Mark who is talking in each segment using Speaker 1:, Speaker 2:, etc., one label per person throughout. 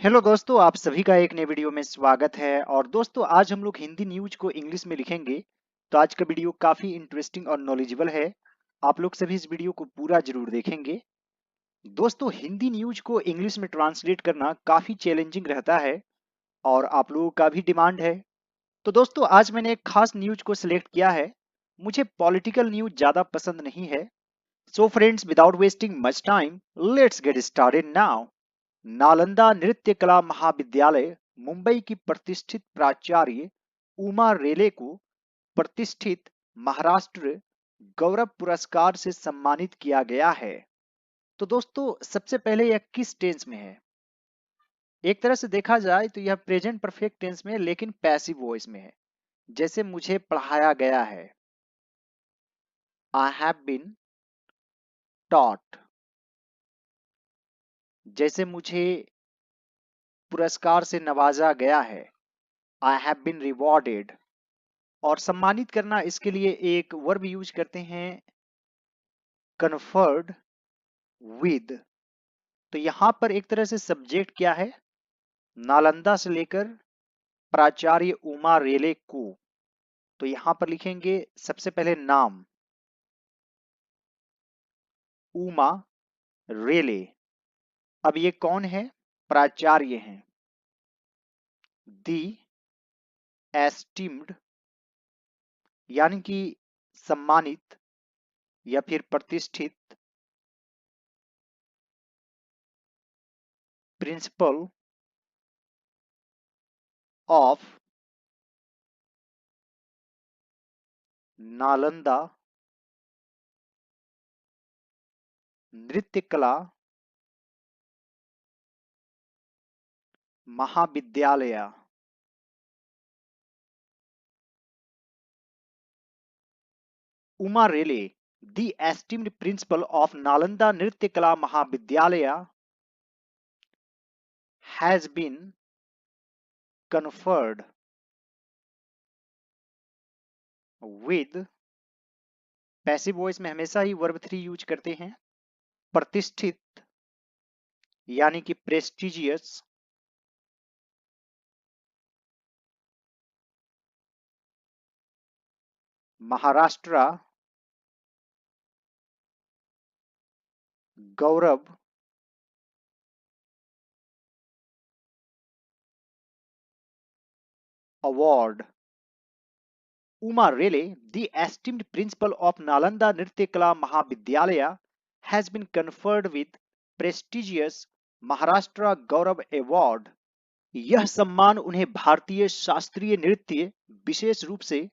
Speaker 1: Hello दोस्तों, आप सभी का एक नए वीडियो में स्वागत है। और दोस्तों, आज हम लोग हिंदी न्यूज को इंग्लिश में लिखेंगे। तो आज का वीडियो काफी इंटरेस्टिंग और नॉलेजेबल है। आप लोग सभी इस वीडियो को पूरा जरूर देखेंगे। दोस्तों, हिंदी न्यूज को इंग्लिश में ट्रांसलेट करना काफी चैलेंजिंग रहता है और आप लोगों का भी डिमांड है। तो दोस्तों, आज मैंने एक खास न्यूज को सिलेक्ट किया है। मुझे पॉलिटिकल न्यूज ज्यादा पसंद नहीं है। So friends, without wasting much time, let's get started now. Nalanda Nritya Kala महाविद्यालय मुंबई की प्रतिष्ठित प्राचार्य उमा रेले को प्रतिष्ठित महाराष्ट्र गौरव पुरस्कार से सम्मानित किया गया है। तो दोस्तों, सबसे पहले यह किस टेंस में है? एक तरह से देखा जाए तो यह प्रेजेंट परफेक्ट टेंस में है, लेकिन पैसिव वॉइस में है। जैसे मुझे पढ़ाया गया है, आई हैव बीन टॉट। जैसे मुझे पुरस्कार से नवाजा गया है, आई हैव बीन रिवॉर्डेड। और सम्मानित करना, इसके लिए एक वर्ब यूज करते हैं, कन्फर्ड विद। तो यहां पर एक तरह से सब्जेक्ट क्या है? नालंदा से लेकर प्राचार्य उमा रेले को। तो यहां पर लिखेंगे सबसे पहले नाम, उमा रेले। अब ये कौन है? प्राचार्य हैं। दी एस्टीम्ड, यानी कि सम्मानित या फिर प्रतिष्ठित। प्रिंसिपल ऑफ नालंदा नृत्य कला महाविद्यालय। Uma Rele, the esteemed principal of Nalanda Nritya Kala Mahavidyalaya, has been conferred with, passive voice में हमेशा ही वर्ब थ्री यूज करते हैं, प्रतिष्ठित यानी कि prestigious, Maharashtra Gaurav award. Uma Rele, the esteemed principal of Nalanda Nritya Kala Mahavidyalaya, has been conferred with prestigious Maharashtra Gaurav award. यह सम्मान उन्हें भारतीय शास्त्रीय नृत्य, विशेष रूप से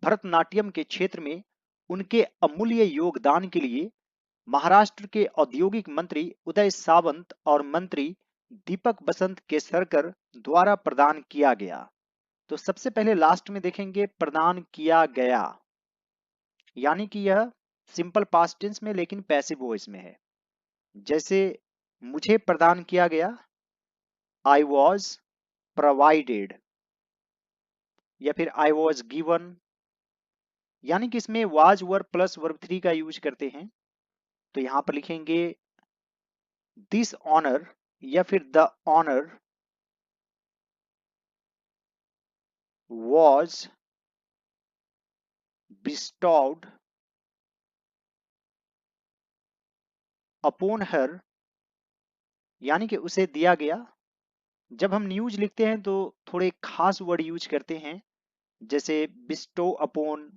Speaker 1: भरतनाट्यम के क्षेत्र में उनके अमूल्य योगदान के लिए महाराष्ट्र के औद्योगिक मंत्री उदय सावंत और मंत्री दीपक बसंत केसरकर द्वारा प्रदान किया गया। तो सबसे पहले लास्ट में देखेंगे प्रदान किया गया, यानी कि यह सिंपल पास्ट टेंस में लेकिन पैसिव वॉइस में है। जैसे मुझे प्रदान किया गया, आई वॉज प्रोवाइडेड, या फिर आई वॉज गिवन, यानी कि इसमें was verb plus verb three का यूज करते हैं। तो यहां पर लिखेंगे दिस ऑनर या फिर the honour was bestowed upon her, यानी कि उसे दिया गया। जब हम न्यूज लिखते हैं तो थोड़े खास वर्ड यूज करते हैं, जैसे बिस्टो अपॉन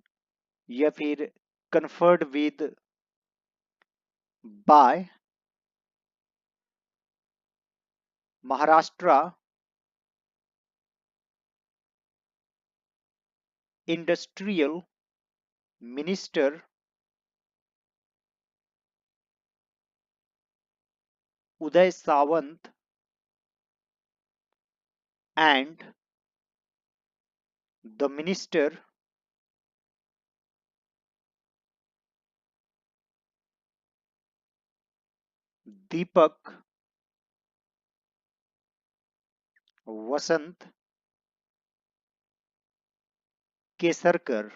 Speaker 1: या फिर conferred with, by, Maharashtra industrial minister Uday Sawant and the minister Deepak Vasant Kesarkar,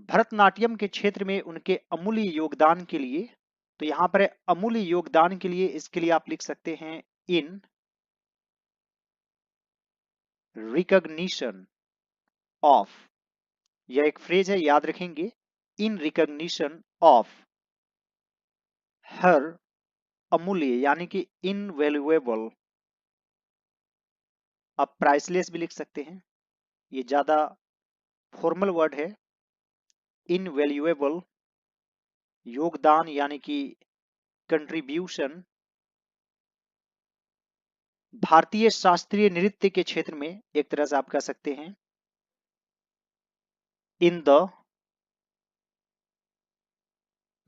Speaker 1: Bharatanatyam के क्षेत्र में उनके अमूल्य योगदान के लिए। तो यहां पर अमूल्य योगदान के लिए, इसके लिए आप लिख सकते हैं इन रिकॉग्निशन ऑफ, यह एक फ्रेज है, याद रखेंगे, इन रिकॉग्निशन ऑफ हर अमूल्य यानी कि इनवैल्यूएबल, आप प्राइसलेस भी लिख सकते हैं, ये ज्यादा फॉर्मल वर्ड है। इनवैल्यूएबल योगदान यानी कि कंट्रीब्यूशन, भारतीय शास्त्रीय नृत्य के क्षेत्र में एक तरह से आप कह सकते हैं in the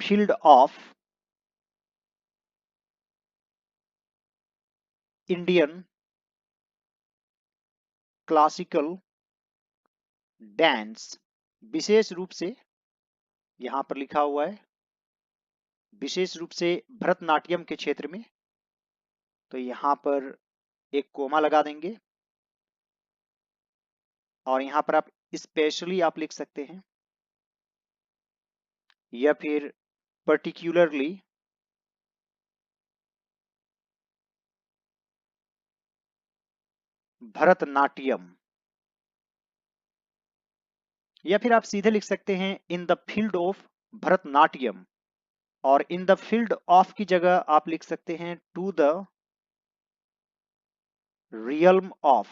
Speaker 1: field of Indian classical dance, विशेष रूप से यहां पर लिखा हुआ है विशेष रूप से भरतनाट्यम के क्षेत्र में, तो यहां पर एक कोमा लगा देंगे और यहां पर आप स्पेशली आप लिख सकते हैं या फिर पर्टिकुलरली, भरतनाट्यम, या फिर आप सीधे लिख सकते हैं in the field of Bharatanatyam, और इन द फील्ड ऑफ की जगह आप लिख सकते हैं टू द रियल्म ऑफ,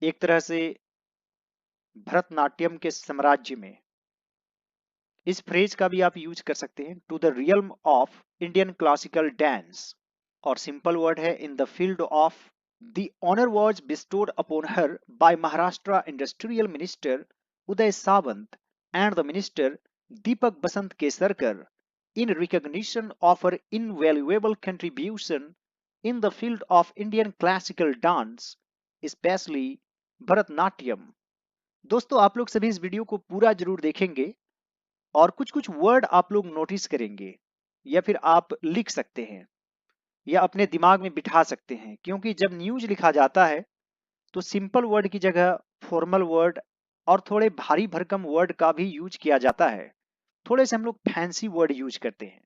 Speaker 1: एक तरह से भरतनाट्यम के साम्राज्य में। इस फ्रेज का भी आप यूज कर सकते हैं to the realm of Indian classical dance, और सिंपल वर्ड है in the field of. The honour was bestowed upon her by Maharashtra Industrial Minister Uday Sawant and the Minister Deepak Basant Kesarkar in recognition of her invaluable contribution in the field of Indian classical dance, especially Bharatanatyam. दोस्तों, आप लोग सभी इस video को पूरा जरूर देखेंगे और कुछ कुछ वर्ड आप लोग नोटिस करेंगे या फिर आप लिख सकते हैं या अपने दिमाग में बिठा सकते हैं, क्योंकि जब न्यूज लिखा जाता है तो सिंपल वर्ड की जगह फॉर्मल वर्ड और थोड़े भारी भरकम वर्ड का भी यूज किया जाता है। थोड़े से हम लोग फैंसी वर्ड यूज करते हैं,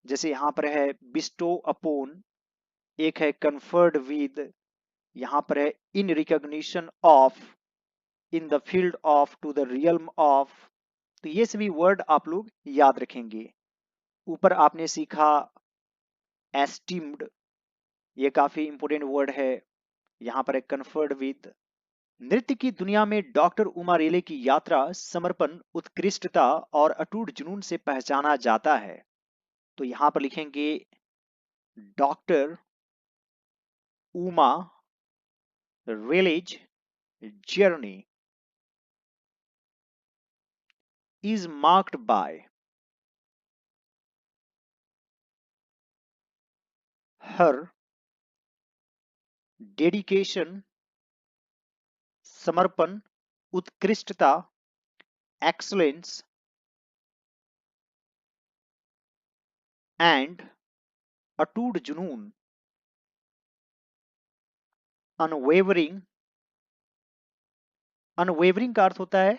Speaker 1: जैसे यहाँ पर है बिस्टो अपोन, एक है कन्फर्ड विद, यहाँ पर है in recognition of, in the field of, to the realm of. तो ये सभी वर्ड आप लोग याद रखेंगे। ऊपर आपने सीखा एस्टीम्ड, ये काफी इंपोर्टेंट वर्ड है। यहाँ पर एक कन्फर्ड विद। नृत्य की दुनिया में डॉक्टर उमा रेले की यात्रा समर्पण, उत्कृष्टता और अटूट जुनून से पहचाना जाता है। तो यहाँ पर लिखेंगे doctor Uma Rele's journey is marked by her dedication, समर्पण, उत्कृष्टता, excellence and अटूट जुनून, unwavering। unwavering का अर्थ होता है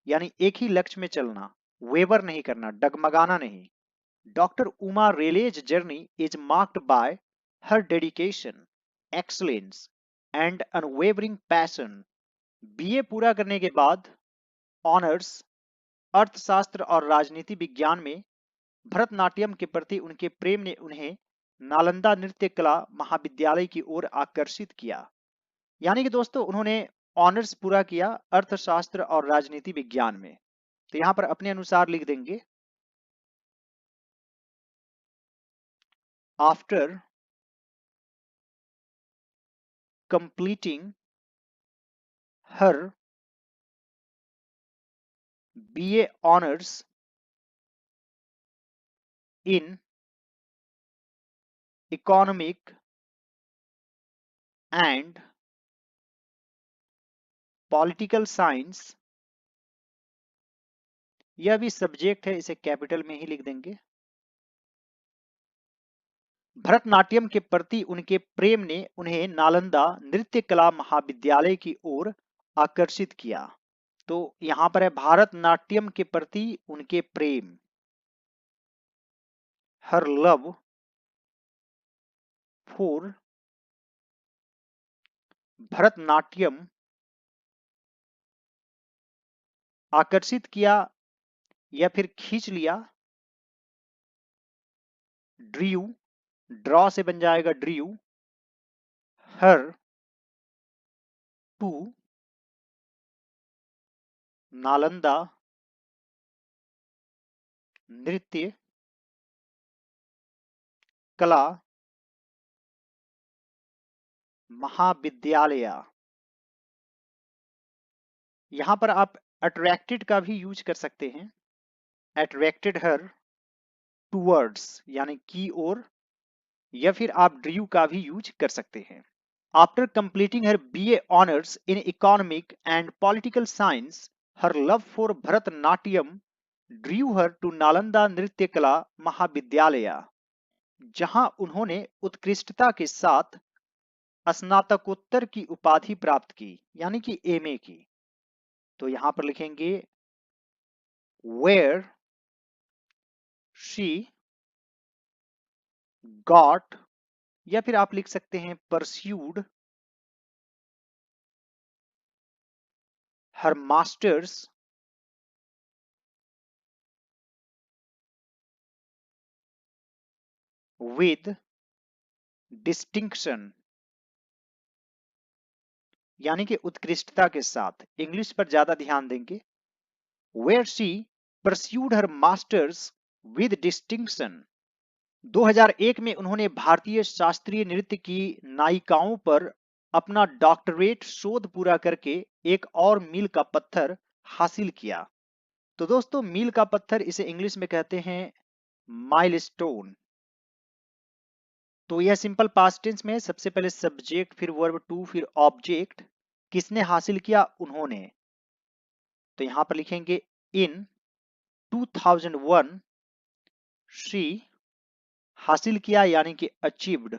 Speaker 1: यानी एक ही लक्ष्य में चलना, वेवर नहीं करना, डगमगाना नहीं। Doctor Uma Rele's journey is marked by her dedication, excellence and unwavering passion. BA पूरा करने के बाद ऑनर्स अर्थशास्त्र और राजनीति विज्ञान में भरतनाट्यम के प्रति उनके प्रेम ने उन्हें नालंदा नृत्य कला महाविद्यालय की ओर आकर्षित किया। यानी कि दोस्तों, उन्होंने ऑनर्स पूरा किया अर्थशास्त्र और राजनीति विज्ञान में। तो यहां पर अपने अनुसार लिख देंगे after completing her BA honours in economic and political science, यह भी सब्जेक्ट है, इसे कैपिटल में ही लिख देंगे। भरतनाट्यम के प्रति उनके प्रेम ने उन्हें नालंदा नृत्य कला महाविद्यालय की ओर आकर्षित किया। तो यहां पर है भारतनाट्यम के प्रति उनके प्रेम, हर लव फॉर भरतनाट्यम आकर्षित किया या फिर खींच लिया। ड्रीव, ड्रॉ से बन जाएगा ड्रीव, हर टू नालंदा नृत्य कला महाविद्यालय। यहां पर आप अट्रैक्टेड का भी यूज कर सकते हैं। अट्रैक्टेड हर टूवर्ड्स यानी की ओर, या फिर आप ड्रीव का भी यूज कर सकते हैं। After completing her BA honours in economic and political science, her love for Bharatanatyam drew her to Nalanda Nritya Kala महाविद्यालय, जहां उन्होंने उत्कृष्टता के साथ स्नातकोत्तर की उपाधि प्राप्त की, यानी कि एमए की। तो यहां पर लिखेंगे वेयर शी गॉट, या फिर आप लिख सकते हैं pursued her masters with distinction, यानी कि उत्कृष्टता के साथ। इंग्लिश पर ज्यादा ध्यान देंगे। Where she pursued her masters with distinction. 2001 में उन्होंने भारतीय शास्त्रीय नृत्य की नायिकाओं पर अपना डॉक्टरेट शोध पूरा करके एक और मील का पत्थर हासिल किया। तो दोस्तों, मील का पत्थर इसे इंग्लिश में कहते हैं माइलस्टोन। तो यह सिंपल पास्ट टेंस में सबसे पहले सब्जेक्ट, फिर वर्ब टू, फिर ऑब्जेक्ट। किसने हासिल किया? उन्होंने। तो यहां पर लिखेंगे इन 2001 शी हासिल किया, यानी कि अचीव्ड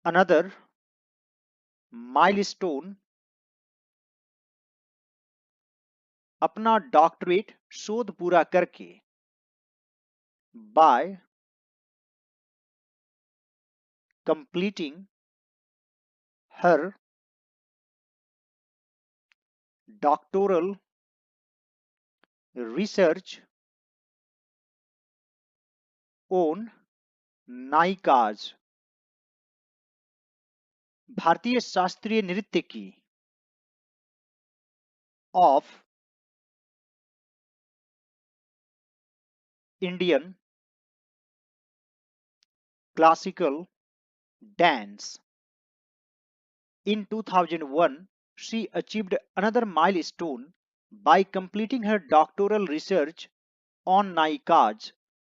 Speaker 1: अनदर माइलस्टोन, अपना डॉक्टरेट शोध पूरा करके, by completing her doctoral research on nayikas. भारतीय शास्त्रीय नृत्य की of Indian classical dance. In 2001, she achieved another milestone by completing her doctoral research on नायिकाज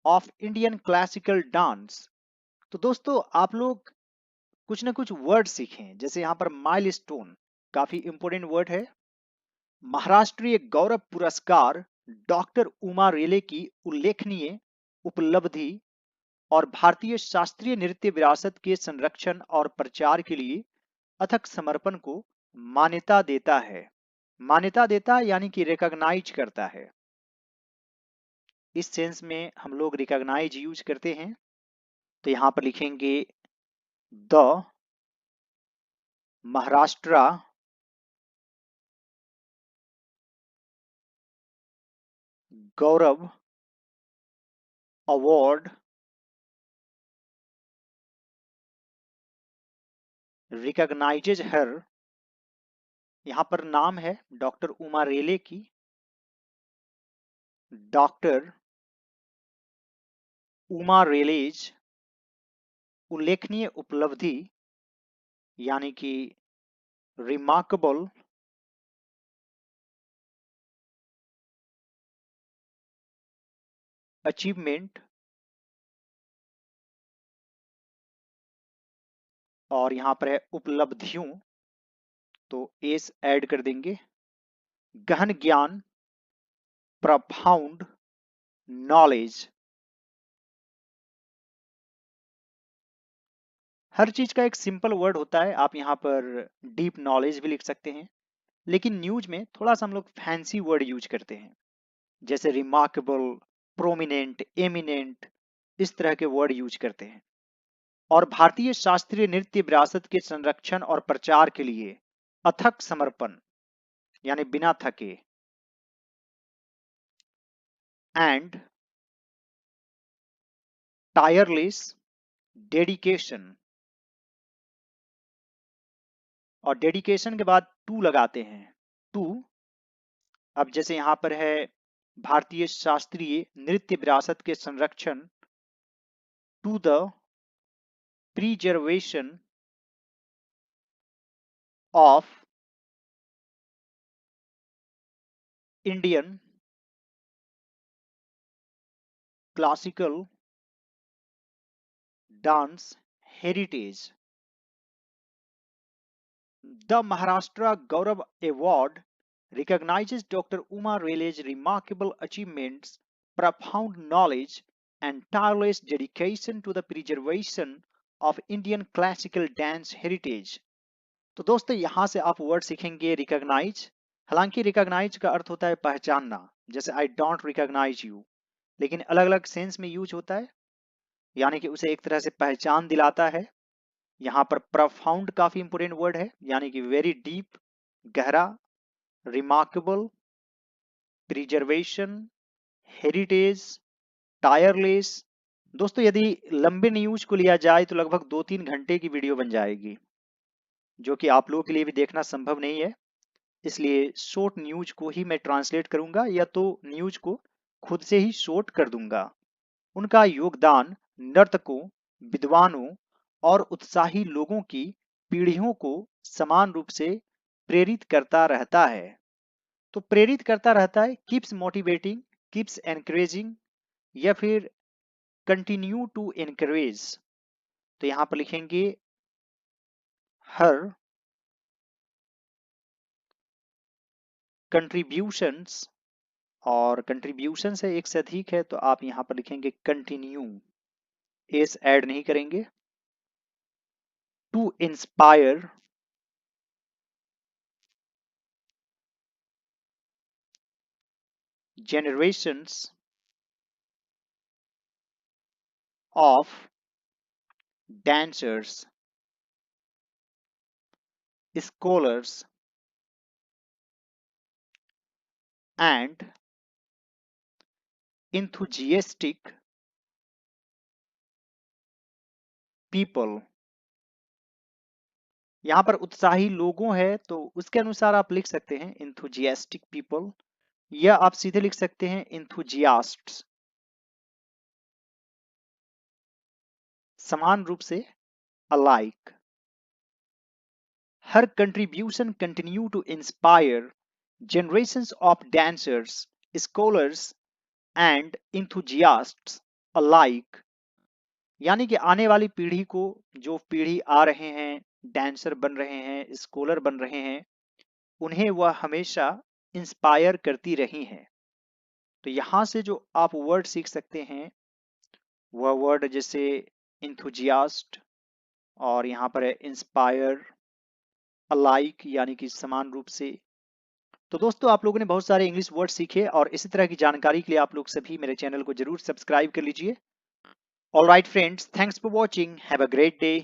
Speaker 1: of Indian classical dance। तो दोस्तों, आप लोग कुछ ना कुछ वर्ड सीखें। जैसे यहाँ पर माइलस्टोन काफी इंपोर्टेंट वर्ड है। महाराष्ट्रीय गौरव पुरस्कार डॉक्टर उमा रेले की उल्लेखनीय उपलब्धि और भारतीय शास्त्रीय नृत्य विरासत के संरक्षण और प्रचार के लिए अथक समर्पण को मान्यता देता है। मान्यता देता यानी कि रिकॉग्नाइज करता है। इस सेंस में हम लोग रिकॉग्नाइज यूज करते हैं। तो यहां पर लिखेंगे the Maharashtra Gaurav award recognizes her. यहां पर नाम है डॉक्टर उमा रेले की। डॉक्टर उमा रेलेज उल्लेखनीय उपलब्धि यानी कि रिमार्केबल अचीवमेंट, और यहां पर है उपलब्धियों, तो एस ऐड कर देंगे। गहन ज्ञान, प्रफाउंड नॉलेज। हर चीज का एक सिंपल वर्ड होता है। आप यहाँ पर डीप नॉलेज भी लिख सकते हैं, लेकिन न्यूज में थोड़ा सा हम लोग फैंसी वर्ड यूज करते हैं, जैसे रिमार्केबल, प्रोमिनेंट, एमिनेंट, इस तरह के वर्ड यूज करते हैं। और भारतीय शास्त्रीय नृत्य विरासत के संरक्षण और प्रचार के लिए अथक समर्पण यानी बिना थके एंड टायरलेस डेडिकेशन, और डेडिकेशन के बाद टू लगाते हैं, टू। अब जैसे यहां पर है भारतीय शास्त्रीय नृत्य विरासत के संरक्षण, to the preservation of Indian classical dance heritage. The Maharashtra Gaurav Award recognizes Dr. Uma Rale's remarkable achievements, profound knowledge, and tireless dedication to the preservation of Indian classical dance heritage। तो दोस्तों यहाँ से आप word सीखेंगे recognise. हालांकि recognise का अर्थ होता है पहचानना, जैसे आई डोंट रिकॉग्नाइज यू, लेकिन अलग अलग सेंस में यूज होता है, यानी कि उसे एक तरह से पहचान दिलाता है। यहाँ पर प्रोफाउंड काफी इंपोर्टेंट वर्ड है, यानी कि वेरी डीप, गहरा, रिमार्केबल, प्रिजर्वेशन, हेरिटेज, टायरलेस। दोस्तों यदि लंबे न्यूज को लिया जाए तो लगभग 2-3 घंटे की वीडियो बन जाएगी, जो कि आप लोगों के लिए भी देखना संभव नहीं है। इसलिए शॉर्ट न्यूज को ही मैं ट्रांसलेट करूंगा या तो न्यूज को खुद से ही शॉर्ट कर दूंगा। उनका योगदान नर्तकों, विद्वानों और उत्साही लोगों की पीढ़ियों को समान रूप से प्रेरित करता रहता है। तो प्रेरित करता रहता है, कीप्स मोटिवेटिंग, कीप्स एनकरेजिंग, या फिर कंटिन्यू टू एनकरेज। तो यहां पर लिखेंगे हर कंट्रीब्यूशंस, और कंट्रीब्यूशन से एक से अधिक है तो आप यहां पर लिखेंगे कंटिन्यू, एस ऐड नहीं करेंगे, to inspire generations of dancers, scholars, and enthusiastic people। यहां पर उत्साही लोगों है तो उसके अनुसार आप लिख सकते हैं enthusiastic people, या आप सीधे लिख सकते हैं enthusiasts, समान रूप से alike। Her contribution continue to inspire generations of dancers, scholars, and enthusiasts alike। यानी कि आने वाली पीढ़ी को, जो पीढ़ी आ रहे हैं, डांसर बन रहे हैं, स्कॉलर बन रहे हैं, उन्हें वह हमेशा इंस्पायर करती रही हैं। तो यहां से जो आप वर्ड सीख सकते हैं वह वर्ड जैसे इंथुजियास्ट, और यहां पर है इंस्पायर, अलाइक यानी कि समान रूप से। तो दोस्तों आप लोगों ने बहुत सारे इंग्लिश वर्ड सीखे, और इसी तरह की जानकारी के लिए आप लोग सभी मेरे चैनल को जरूर सब्सक्राइब कर लीजिए। All right friends, thanks for watching. Have a great day.